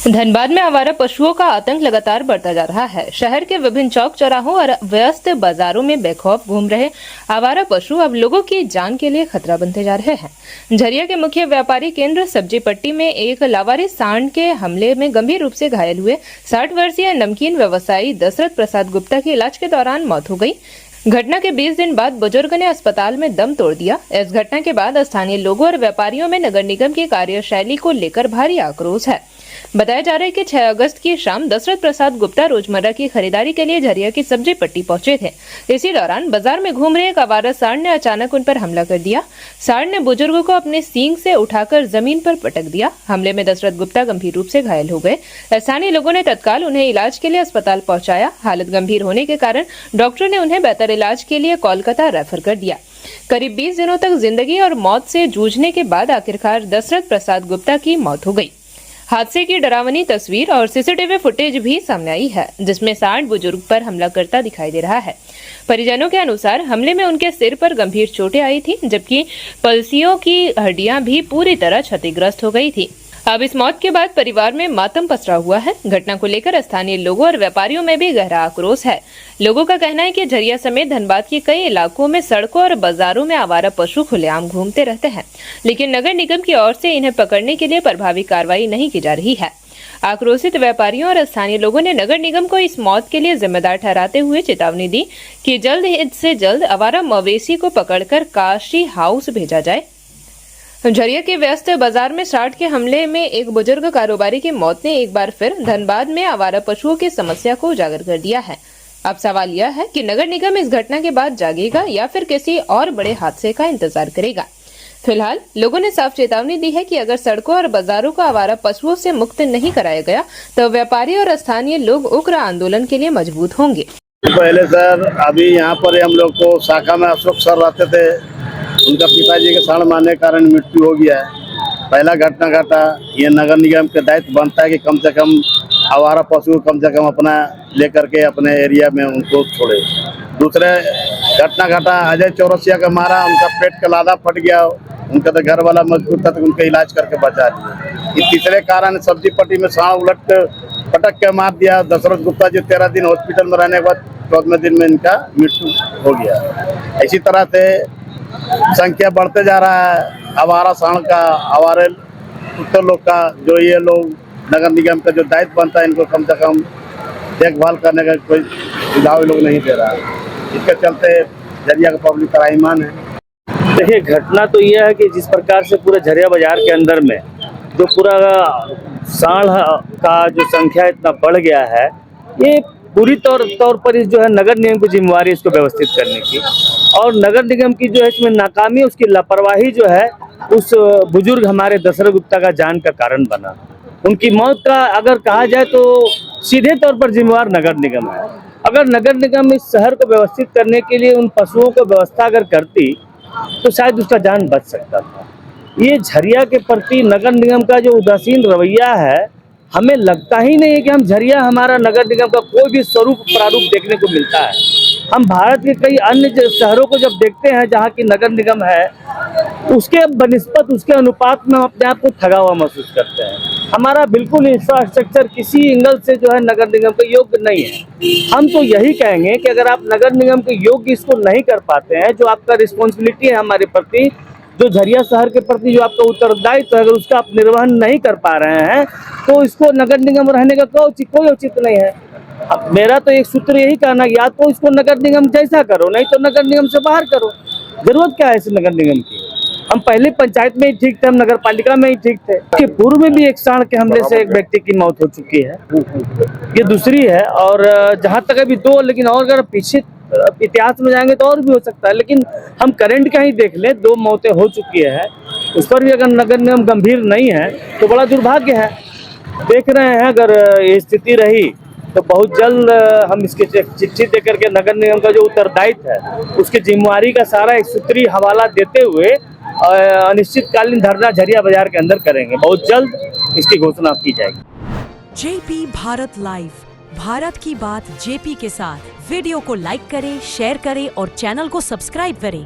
धनबाद में आवारा पशुओं का आतंक लगातार बढ़ता जा रहा है। शहर के विभिन्न चौक चौराहों और व्यस्त बाजारों में बेखौफ घूम रहे आवारा पशु अब लोगों की जान के लिए खतरा बनते जा रहे हैं। झरिया के मुख्य व्यापारी केंद्र सब्जी पट्टी में एक लावारिस सांड के हमले में गंभीर रूप से घायल हुए 60 वर्षीय नमकीन व्यवसायी दशरथ प्रसाद गुप्ता की इलाज के दौरान मौत हो गई। घटना के 20 दिन बाद बुजुर्ग ने अस्पताल में दम तोड़ दिया। इस घटना के बाद स्थानीय लोगों और व्यापारियों में नगर निगम की कार्यशैली को लेकर भारी आक्रोश है। बताया जा रहा है कि 6 अगस्त की शाम दशरथ प्रसाद गुप्ता रोजमर्रा की खरीदारी के लिए झरिया की सब्जी पट्टी पहुंचे थे। इसी दौरान बाजार में घूम रहे एक आवारा सांड ने अचानक उन पर हमला कर दिया। सांड ने बुजुर्ग को अपने सींग से उठाकर जमीन पर पटक दिया। हमले में दशरथ गुप्ता गंभीर रूप से घायल हो गए। स्थानीय लोगों ने तत्काल उन्हें इलाज के लिए अस्पताल पहुंचाया। हालत गंभीर होने के कारण डॉक्टर ने उन्हें बेहतर इलाज के लिए कोलकाता रेफर कर दिया। करीब 20 दिनों तक जिंदगी और मौत से जूझने के बाद आखिरकार दशरथ प्रसाद गुप्ता की मौत हो गई। हादसे की डरावनी तस्वीर और सीसीटीवी फुटेज भी सामने आई है, जिसमें सांड बुजुर्ग पर हमला करता दिखाई दे रहा है। परिजनों के अनुसार हमले में उनके सिर पर गंभीर चोटें आई थी, जबकि पलसियों की हड्डियां भी पूरी तरह क्षतिग्रस्त हो गई थी। अब इस मौत के बाद परिवार में मातम पसरा हुआ है। घटना को लेकर स्थानीय लोगों और व्यापारियों में भी गहरा आक्रोश है। लोगों का कहना है कि झरिया समेत धनबाद के कई इलाकों में सड़कों और बाजारों में आवारा पशु खुलेआम घूमते रहते हैं, लेकिन नगर निगम की ओर से इन्हें पकड़ने के लिए प्रभावी कार्रवाई नहीं की जा रही है। आक्रोशित व्यापारियों और स्थानीय लोगों ने नगर निगम को इस मौत के लिए जिम्मेदार ठहराते हुए चेतावनी दी कि जल्द से जल्द आवारा मवेशी को पकड़कर काशी हाउस भेजा जाए। झरिया के व्यस्त बाजार में सांड के हमले में एक बुजुर्ग कारोबारी की मौत ने एक बार फिर धनबाद में आवारा पशुओं की समस्या को उजागर कर दिया है। अब सवाल यह है कि नगर निगम इस घटना के बाद जागेगा या फिर किसी और बड़े हादसे का इंतजार करेगा। फिलहाल लोगों ने साफ चेतावनी दी है कि अगर सड़कों और बाजारों को आवारा पशुओं से मुक्त नहीं कराया गया तो व्यापारी और स्थानीय लोग उग्र आंदोलन के लिए मजबूत होंगे। पहले सर अभी यहाँ पर हम लोग को शाखा में अशोक सर रहते थे, उनका पिताजी के सांड मारने के कारण मृत्यु हो गया है। पहला घटना घटा, ये नगर निगम के दायित्व बनता है कि कम से कम आवारा पशु कम से कम अपना लेकर के अपने एरिया में उनको छोड़े। दूसरे घटना घटा, अजय चौरसिया का मारा, उनका पेट का लादा फट गया, उनका तो घर वाला मजबूत था तो उनका इलाज करके बचा दिया। ये तीसरे कारण सब्जी पट्टी में सांड उलट पटक के मार दिया दशरथ गुप्ता जी। 13 दिन हॉस्पिटल में रहने के बाद 14वें दिन में इनका मृत्यु हो गया। इसी तरह से संख्या बढ़ते जा रहा है आवारा सांड का, आवारे कुत्ते लोग का। जो ये लोग नगर निगम का जो दायित्व बनता है, इनको कम से कम देखभाल करने का कोई सुझाव लोग नहीं दे रहा है। इसके चलते झरिया का पब्लिक त्राहिमाम है। देखिए, घटना तो यह है कि जिस प्रकार से पूरे झरिया बाजार के अंदर में जो पूरा सांड का जो संख्या इतना बढ़ गया है, ये पूरी तौर पर इस जो है नगर निगम की जिम्मेवारी इसको व्यवस्थित करने की, और नगर निगम की जो है इसमें नाकामी, उसकी लापरवाही जो है उस बुजुर्ग हमारे दशरथ गुप्ता का जान का कारण बना। उनकी मौत का अगर कहा जाए तो सीधे तौर पर जिम्मेवार नगर निगम है। अगर नगर निगम इस शहर को व्यवस्थित करने के लिए उन पशुओं को व्यवस्था अगर करती तो शायद उसका जान बच सकता था। ये झरिया के प्रति नगर निगम का जो उदासीन रवैया है, हमें लगता ही नहीं है कि हम झरिया हमारा नगर निगम का कोई भी स्वरूप प्रारूप देखने को मिलता है। हम भारत के कई अन्य शहरों को जब देखते हैं जहाँ की नगर निगम है, उसके बनिस्बत उसके अनुपात में हम अपने आप को ठगा हुआ महसूस करते हैं। हमारा बिल्कुल इंफ्रास्ट्रक्चर किसी एंगल से जो है नगर निगम का योग्य नहीं है। हम तो यही कहेंगे कि अगर आप नगर निगम के योग्य इसको नहीं कर पाते हैं, जो आपका रिस्पॉन्सिबिलिटी है हमारे प्रति, जो झरिया शहर के प्रति जो आपका उत्तरदायित्व है, अगर उसका आप निर्वहन नहीं कर पा रहे हैं तो इसको नगर निगम रहने का कोई औचित नहीं है। अब मेरा तो एक सूत्र यही कहना, या तो इसको नगर निगम जैसा करो, नहीं तो नगर निगम से बाहर करो। जरूरत क्या है इस नगर निगम की? हम पहले पंचायत में ही ठीक थे, हम नगर पालिका में ही ठीक थे। इसके पूर्व में भी एक सांड के हमले से एक व्यक्ति की मौत हो चुकी है, ये दूसरी है। और जहाँ तक अभी 2, लेकिन और अगर पीछे इतिहास में जाएंगे तो और भी हो सकता है। लेकिन हम करंट का ही देख लें, 2 मौतें हो चुकी है, उस पर भी अगर नगर निगम गंभीर नहीं है तो बड़ा दुर्भाग्य है। देख रहे हैं अगर ये स्थिति रही तो बहुत जल्द हम इसके चिट्ठी देकर के नगर निगम का जो उत्तरदायित्व है उसकी जिम्मेवारी का सारा एक सूत्री हवाला देते हुए अनिश्चितकालीन धरना झरिया बाजार के अंदर करेंगे। बहुत जल्द इसकी घोषणा की जाएगी। जेपी भारत लाइव, भारत की बात जेपी के साथ। वीडियो को लाइक करें, शेयर करें और चैनल को सब्सक्राइब करें।